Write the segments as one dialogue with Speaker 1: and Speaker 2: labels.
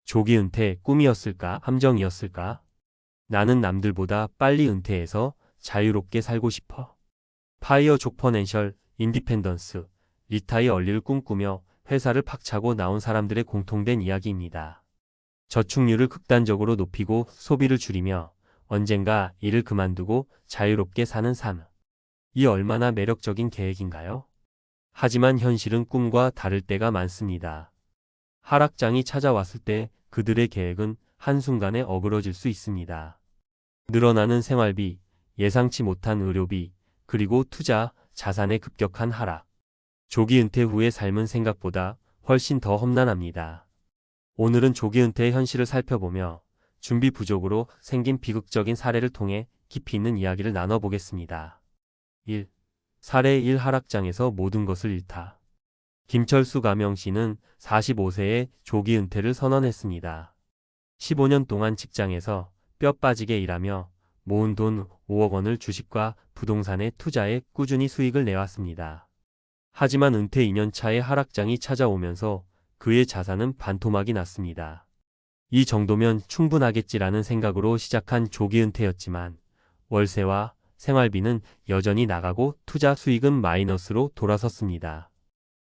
Speaker 1: 조기 은퇴 꿈이었을까? 함정이었을까? 나는 남들보다 빨리 은퇴해서 자유롭게 살고 싶어. 파이어 족퍼넨셜 인디펜던스, 리타이 얼리를 꿈꾸며 회사를 팍차고 나온 사람들의 공통된 이야기입니다. 저축률을 극단적으로 높이고 소비를 줄이며 언젠가 일을 그만두고 자유롭게 사는 삶. 이 얼마나 매력적인 계획인가요? 하지만 현실은 꿈과 다를 때가 많습니다. 하락장이 찾아왔을 때 그들의 계획은 한순간에 어그러질 수 있습니다. 늘어나는 생활비, 예상치 못한 의료비, 그리고 투자, 자산의 급격한 하락. 조기 은퇴 후의 삶은 생각보다 훨씬 더 험난합니다. 오늘은 조기 은퇴의 현실을 살펴보며 준비 부족으로 생긴 비극적인 사례를 통해 깊이 있는 이야기를 나눠보겠습니다. 1. 사례 1 하락장에서 모든 것을 잃다. 김철수 가명씨는 45세에 조기 은퇴를 선언했습니다. 15년 동안 직장에서 뼈 빠지게 일하며 모은 돈 5억 원을 주식과 부동산에 투자해 꾸준히 수익을 내왔습니다. 하지만 은퇴 2년 차에 하락장이 찾아오면서 그의 자산은 반토막이 났습니다. 이 정도면 충분하겠지라는 생각으로 시작한 조기 은퇴였지만 월세와 생활비는 여전히 나가고 투자 수익은 마이너스로 돌아섰습니다.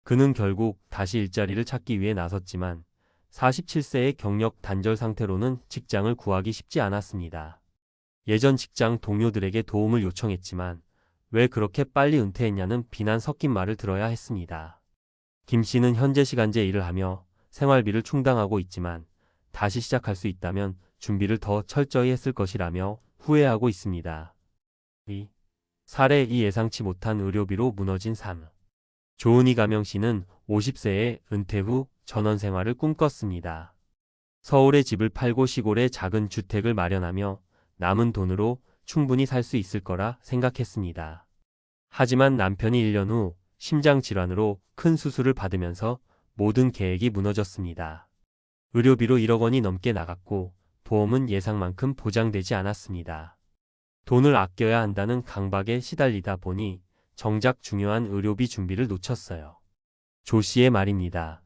Speaker 1: 그는 결국 다시 일자리를 찾기 위해 나섰지만 47세의 경력 단절 상태로는 직장을 구하기 쉽지 않았습니다. 예전 직장 동료들에게 도움을 요청했지만 왜 그렇게 빨리 은퇴했냐는 비난 섞인 말을 들어야 했습니다. 김 씨는 현재 시간제 일을 하며 생활비를 충당하고 있지만 다시 시작할 수 있다면 준비를 더 철저히 했을 것이라며 후회하고 있습니다. 2. 사례 2 예상치 못한 의료비로 무너진 삶. 조은희 가명 씨는 50세에 은퇴 후 전원 생활을 꿈꿨습니다. 서울의 집을 팔고 시골에 작은 주택을 마련하며 남은 돈으로 충분히 살 수 있을 거라 생각했습니다. 하지만 남편이 1년 후 심장질환으로 큰 수술을 받으면서 모든 계획이 무너졌습니다. 의료비로 1억 원이 넘게 나갔고 보험은 예상만큼 보장되지 않았습니다. 돈을 아껴야 한다는 강박에 시달리다 보니 정작 중요한 의료비 준비를 놓쳤어요. 조 씨의 말입니다.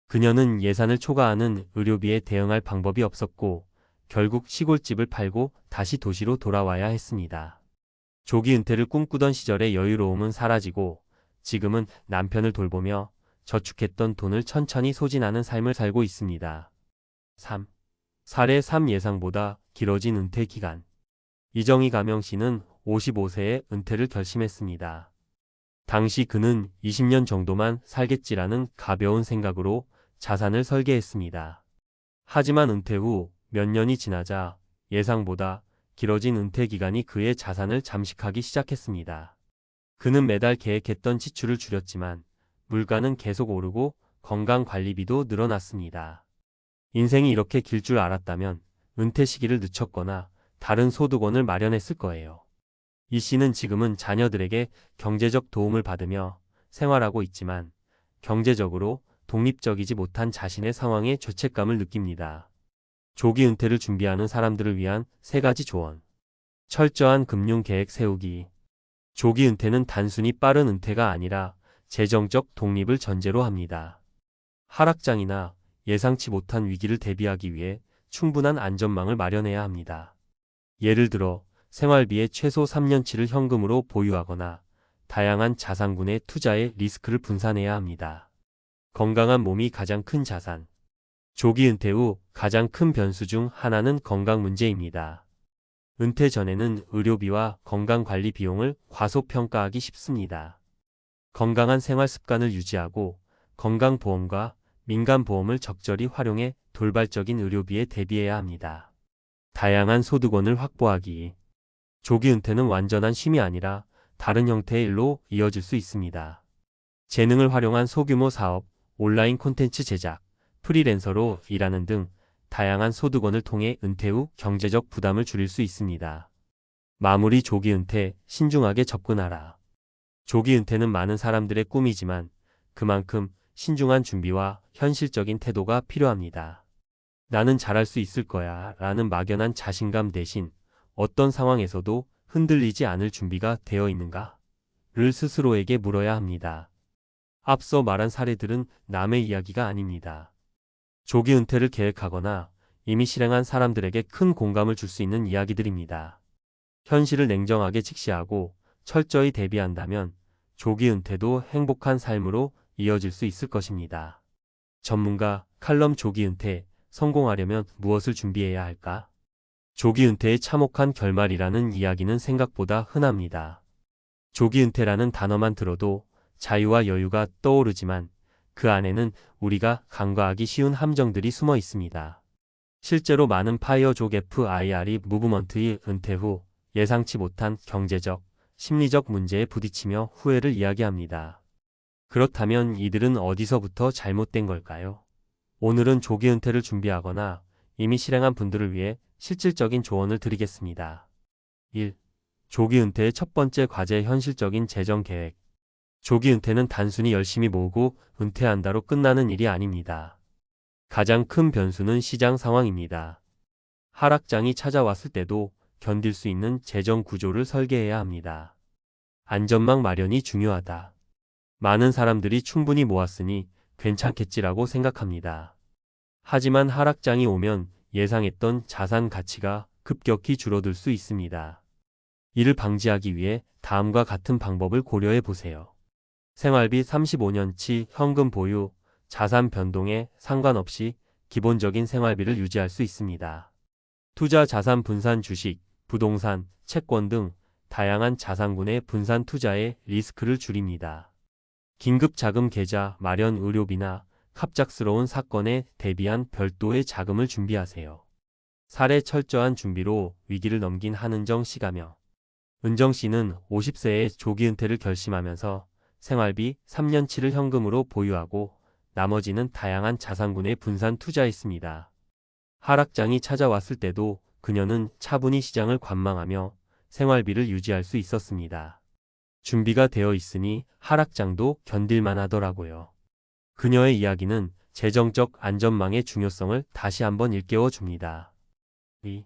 Speaker 1: 그녀는 예산을 초과하는 의료비에 대응할 방법이 없었고 결국 시골집을 팔고 다시 도시로 돌아와야 했습니다. 조기 은퇴를 꿈꾸던 시절의 여유로움은 사라지고 지금은 남편을 돌보며 저축했던 돈을 천천히 소진하는 삶을 살고 있습니다. 3. 사례 3 예상보다 길어진 은퇴 기간. 이정희 가명 씨는 55세에 은퇴를 결심했습니다. 당시 그는 20년 정도만 살겠지라는 가벼운 생각으로 자산을 설계했습니다. 하지만 은퇴 후 몇 년이 지나자 예상보다 길어진 은퇴 기간이 그의 자산을 잠식하기 시작했습니다. 그는 매달 계획했던 지출을 줄였지만 물가는 계속 오르고 건강관리비도 늘어났습니다. 인생이 이렇게 길 줄 알았다면 은퇴 시기를 늦췄거나 다른 소득원을 마련했을 거예요. 이 씨는 지금은 자녀들에게 경제적 도움을 받으며 생활하고 있지만 경제적으로 독립적이지 못한 자신의 상황에 죄책감을 느낍니다. 조기 은퇴를 준비하는 사람들을 위한 3가지 조언. 철저한 금융 계획 세우기. 조기 은퇴는 단순히 빠른 은퇴가 아니라 재정적 독립을 전제로 합니다. 하락장이나 예상치 못한 위기를 대비하기 위해 충분한 안전망을 마련해야 합니다. 예를 들어 생활비의 최소 3년치를 현금으로 보유하거나 다양한 자산군의 투자에 리스크를 분산해야 합니다. 건강한 몸이 가장 큰 자산. 조기 은퇴 후 가장 큰 변수 중 하나는 건강 문제입니다. 은퇴 전에는 의료비와 건강관리 비용을 과소평가하기 쉽습니다. 건강한 생활 습관을 유지하고 건강보험과 민간보험을 적절히 활용해 돌발적인 의료비에 대비해야 합니다. 다양한 소득원을 확보하기. 조기 은퇴는 완전한 쉼이 아니라 다른 형태의 일로 이어질 수 있습니다. 재능을 활용한 소규모 사업, 온라인 콘텐츠 제작, 프리랜서로 일하는 등 다양한 소득원을 통해 은퇴 후 경제적 부담을 줄일 수 있습니다. 마무리 조기 은퇴, 신중하게 접근하라. 조기 은퇴는 많은 사람들의 꿈이지만 그만큼 신중한 준비와 현실적인 태도가 필요합니다. 나는 잘할 수 있을 거야 라는 막연한 자신감 대신 어떤 상황에서도 흔들리지 않을 준비가 되어 있는가? 를 스스로에게 물어야 합니다. 앞서 말한 사례들은 남의 이야기가 아닙니다. 조기 은퇴를 계획하거나 이미 실행한 사람들에게 큰 공감을 줄 수 있는 이야기들입니다. 현실을 냉정하게 직시하고 철저히 대비한다면 조기 은퇴도 행복한 삶으로 이어질 수 있을 것입니다. 전문가 칼럼 조기 은퇴 성공하려면 무엇을 준비해야 할까? 조기 은퇴의 참혹한 결말이라는 이야기는 생각보다 흔합니다. 조기 은퇴라는 단어만 들어도 자유와 여유가 떠오르지만 그 안에는 우리가 간과하기 쉬운 함정들이 숨어 있습니다. 실제로 많은 파이어족 FIRE 무브먼트의 은퇴 후 예상치 못한 경제적, 심리적 문제에 부딪히며 후회를 이야기합니다. 그렇다면 이들은 어디서부터 잘못된 걸까요? 오늘은 조기 은퇴를 준비하거나 이미 실행한 분들을 위해 실질적인 조언을 드리겠습니다. 1. 조기 은퇴의 첫 번째 과제 현실적인 재정 계획. 조기 은퇴는 단순히 열심히 모으고 은퇴한다로 끝나는 일이 아닙니다. 가장 큰 변수는 시장 상황입니다. 하락장이 찾아왔을 때도 견딜 수 있는 재정 구조를 설계해야 합니다. 안전망 마련이 중요하다. 많은 사람들이 충분히 모았으니 괜찮겠지라고 생각합니다. 하지만 하락장이 오면 예상했던 자산 가치가 급격히 줄어들 수 있습니다. 이를 방지하기 위해 다음과 같은 방법을 고려해 보세요. 생활비 35년치 현금 보유, 자산 변동에 상관없이 기본적인 생활비를 유지할 수 있습니다. 투자 자산 분산 주식, 부동산, 채권 등 다양한 자산군의 분산 투자에 리스크를 줄입니다. 긴급 자금 계좌, 마련 의료비나 갑작스러운 사건에 대비한 별도의 자금을 준비하세요. 사례 철저한 준비로 위기를 넘긴 한은정 씨가며 은정 씨는 50세에 조기 은퇴를 결심하면서 생활비 3년치를 현금으로 보유하고 나머지는 다양한 자산군에 분산 투자했습니다. 하락장이 찾아왔을 때도 그녀는 차분히 시장을 관망하며 생활비를 유지할 수 있었습니다. 준비가 되어 있으니 하락장도 견딜만 하더라고요. 그녀의 이야기는 재정적 안전망의 중요성을 다시 한번 일깨워 줍니다. 2.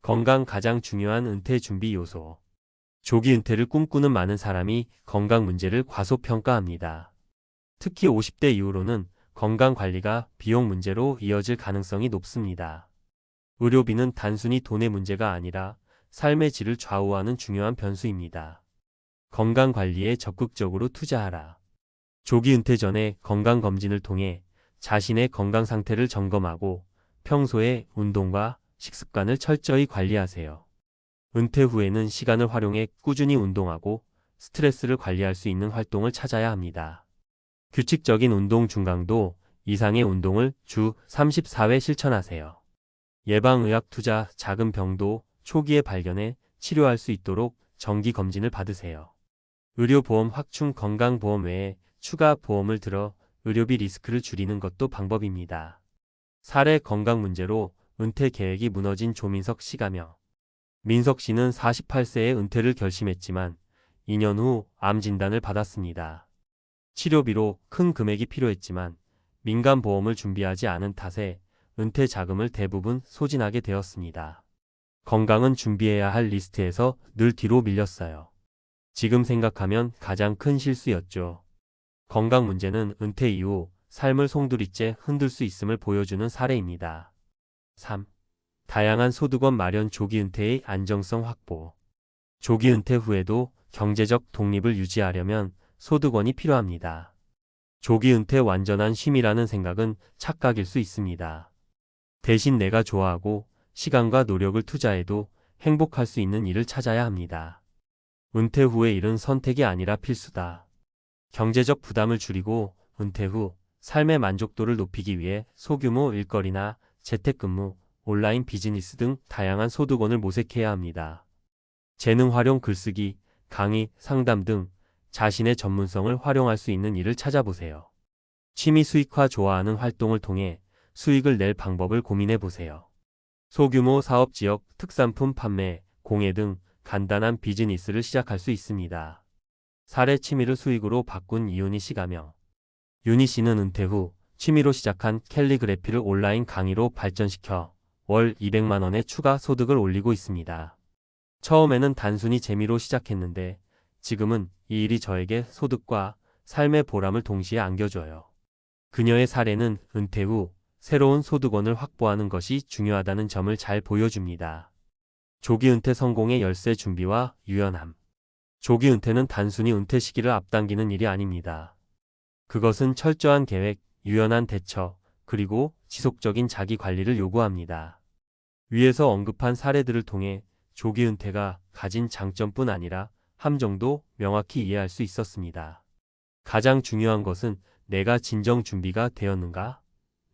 Speaker 1: 건강 가장 중요한 은퇴 준비 요소. 조기 은퇴를 꿈꾸는 많은 사람이 건강 문제를 과소평가합니다. 특히 50대 이후로는 건강 관리가 비용 문제로 이어질 가능성이 높습니다. 의료비는 단순히 돈의 문제가 아니라 삶의 질을 좌우하는 중요한 변수입니다. 건강 관리에 적극적으로 투자하라. 조기 은퇴 전에 건강검진을 통해 자신의 건강 상태를 점검하고 평소에 운동과 식습관을 철저히 관리하세요. 은퇴 후에는 시간을 활용해 꾸준히 운동하고 스트레스를 관리할 수 있는 활동을 찾아야 합니다. 규칙적인 운동 중강도 이상의 운동을 주 34회 실천하세요. 예방의학 투자 작은 병도 초기에 발견해 치료할 수 있도록 정기 검진을 받으세요. 의료보험 확충 건강보험 외에 추가 보험을 들어 의료비 리스크를 줄이는 것도 방법입니다. 사례 건강 문제로 은퇴 계획이 무너진 조민석 씨가며 민석 씨는 48세에 은퇴를 결심했지만 2년 후 암 진단을 받았습니다. 치료비로 큰 금액이 필요했지만 민간보험을 준비하지 않은 탓에 은퇴 자금을 대부분 소진하게 되었습니다. 건강은 준비해야 할 리스트에서 늘 뒤로 밀렸어요. 지금 생각하면 가장 큰 실수였죠. 건강 문제는 은퇴 이후 삶을 송두리째 흔들 수 있음을 보여주는 사례입니다. 3. 다양한 소득원 마련 조기 은퇴의 안정성 확보. 조기 은퇴 후에도 경제적 독립을 유지하려면 소득원이 필요합니다. 조기 은퇴 완전한 쉼이라는 생각은 착각일 수 있습니다. 대신 내가 좋아하고 시간과 노력을 투자해도 행복할 수 있는 일을 찾아야 합니다. 은퇴 후의 일은 선택이 아니라 필수다. 경제적 부담을 줄이고 은퇴 후 삶의 만족도를 높이기 위해 소규모 일거리나 재택근무, 온라인 비즈니스 등 다양한 소득원을 모색해야 합니다. 재능 활용 글쓰기, 강의, 상담 등 자신의 전문성을 활용할 수 있는 일을 찾아보세요. 취미 수익화 좋아하는 활동을 통해 수익을 낼 방법을 고민해 보세요. 소규모 사업 지역, 특산품 판매, 공예 등 간단한 비즈니스를 시작할 수 있습니다. 사례 취미를 수익으로 바꾼 이윤희 씨가며 윤희 씨는 은퇴 후 취미로 시작한 캘리그래피를 온라인 강의로 발전시켜 월 200만 원의 추가 소득을 올리고 있습니다. 처음에는 단순히 재미로 시작했는데 지금은 이 일이 저에게 소득과 삶의 보람을 동시에 안겨줘요. 그녀의 사례는 은퇴 후 새로운 소득원을 확보하는 것이 중요하다는 점을 잘 보여줍니다. 조기 은퇴 성공의 열쇠 준비와 유연함. 조기 은퇴는 단순히 은퇴 시기를 앞당기는 일이 아닙니다. 그것은 철저한 계획, 유연한 대처, 그리고 지속적인 자기 관리를 요구합니다. 위에서 언급한 사례들을 통해 조기 은퇴가 가진 장점뿐 아니라 함정도 명확히 이해할 수 있었습니다. 가장 중요한 것은 내가 진정 준비가 되었는가?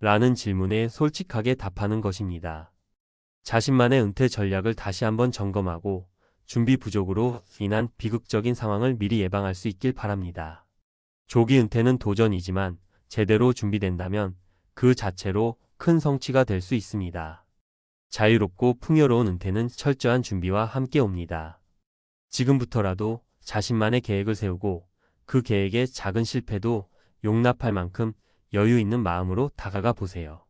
Speaker 1: 라는 질문에 솔직하게 답하는 것입니다. 자신만의 은퇴 전략을 다시 한번 점검하고 준비 부족으로 인한 비극적인 상황을 미리 예방할 수 있길 바랍니다. 조기 은퇴는 도전이지만 제대로 준비된다면 그 자체로 큰 성취가 될 수 있습니다. 자유롭고 풍요로운 은퇴는 철저한 준비와 함께 옵니다. 지금부터라도 자신만의 계획을 세우고 그 계획에 작은 실패도 용납할 만큼 여유 있는 마음으로 다가가 보세요.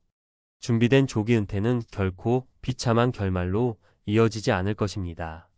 Speaker 1: 준비된 조기 은퇴는 결코 비참한 결말로 이어지지 않을 것입니다.